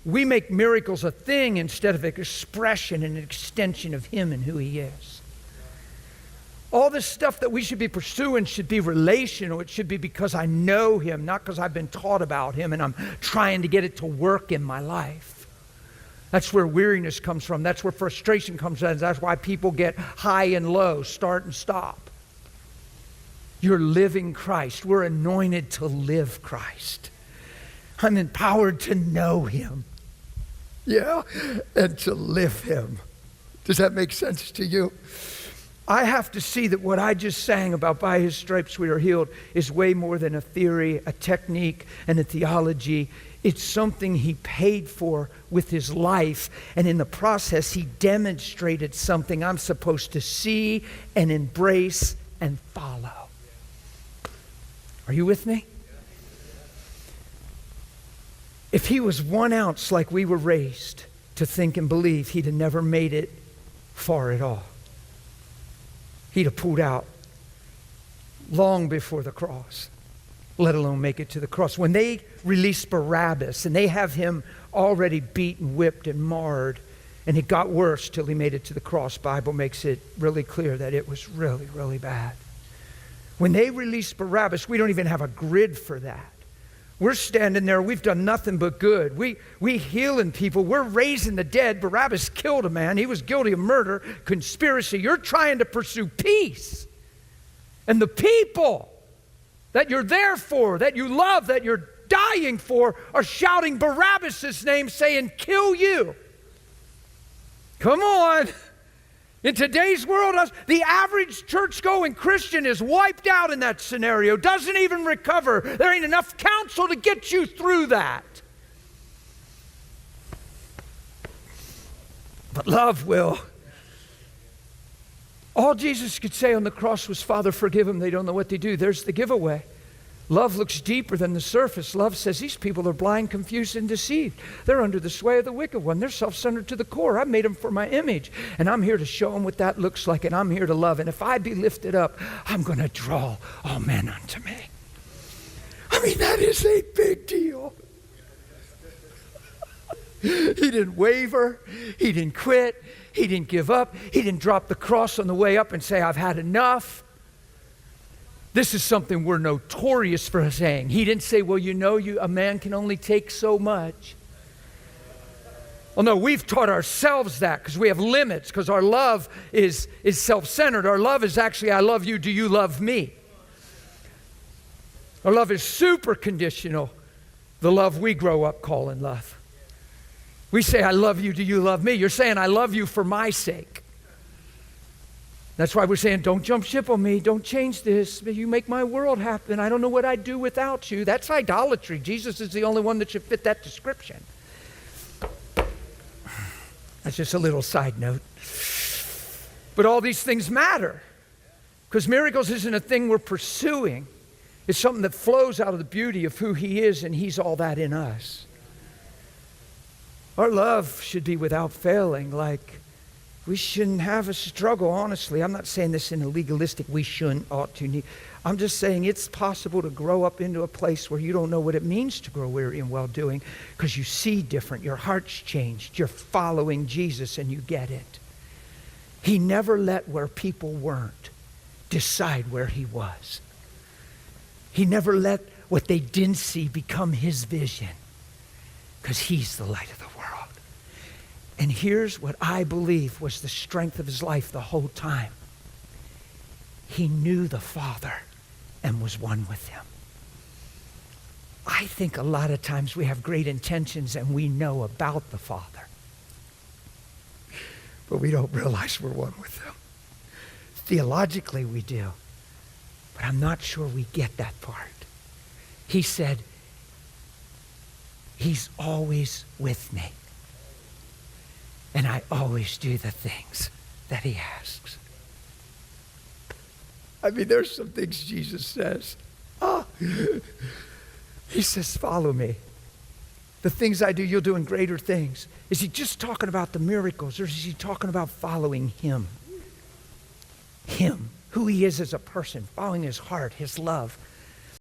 we make miracles a thing instead of an expression and an extension of Him and who He is. All this stuff that we should be pursuing should be relational. It should be because I know Him, not because I've been taught about Him and I'm trying to get it to work in my life. That's where weariness comes from. That's where frustration comes from. That's why people get high and low, start and stop. You're living Christ. We're anointed to live Christ. I'm empowered to know Him. Yeah, and to live Him. Does that make sense to you? I have to see that what I just sang about by His stripes we are healed is way more than a theory, a technique, and a theology. It's something He paid for with His life, and in the process He demonstrated something I'm supposed to see and embrace and follow. Are you with me? If He was 1 ounce like we were raised to think and believe, He'd have never made it far at all. He'd have pulled out long before the cross, let alone make it to the cross. When they release Barabbas and they have Him already beaten, whipped, and marred, and it got worse till He made it to the cross, Bible makes it really clear that it was really, really bad. When they release Barabbas, we don't even have a grid for that. We're standing there, we've done nothing but good. We healing people, we're raising the dead. Barabbas killed a man, he was guilty of murder, conspiracy. You're trying to pursue peace. And the people that you're there for, that you love, that you're dying for, are shouting Barabbas' name, saying, kill you. Come on. In today's world, the average church-going Christian is wiped out in that scenario, doesn't even recover. There ain't enough counsel to get you through that. But love will. All Jesus could say on the cross was, Father, forgive them, they don't know what they do. There's the giveaway. Love looks deeper than the surface. Love says these people are blind, confused, and deceived. They're under the sway of the wicked one. They're self-centered to the core. I made them for my image. And I'm here to show them what that looks like. And I'm here to love. And if I be lifted up, I'm going to draw all men unto me. I mean, that is a big deal. He didn't waver. He didn't quit. He didn't give up. He didn't drop the cross on the way up and say, I've had enough. This is something we're notorious for saying. He didn't say, well, a man can only take so much. Well, no, we've taught ourselves that because we have limits, because our love is self-centered. Our love is actually, I love you, do you love me? Our love is super conditional, the love we grow up calling love. We say, I love you, do you love me? You're saying, I love you for my sake. That's why we're saying, don't jump ship on me. Don't change this. You make my world happen. I don't know what I'd do without you. That's idolatry. Jesus is the only one that should fit that description. That's just a little side note. But all these things matter. Because miracles isn't a thing we're pursuing. It's something that flows out of the beauty of who He is, and He's all that in us. Our love should be without failing, like we shouldn't have a struggle, honestly. I'm not saying this in a legalistic, we shouldn't, ought to, need. I'm just saying it's possible to grow up into a place where you don't know what it means to grow weary in well-doing because you see different. Your heart's changed. You're following Jesus and you get it. He never let where people weren't decide where He was. He never let what they didn't see become His vision because He's the light of the world. And here's what I believe was the strength of His life the whole time. He knew the Father and was one with Him. I think a lot of times we have great intentions and we know about the Father, but we don't realize we're one with Him. Theologically we do, but I'm not sure we get that part. He said, He's always with me. And I always do the things that He asks. I mean, there's some things Jesus says. He says, follow me. The things I do, you'll do in greater things. Is He just talking about the miracles, or is He talking about following Him? Him, who He is as a person, following His heart, His love.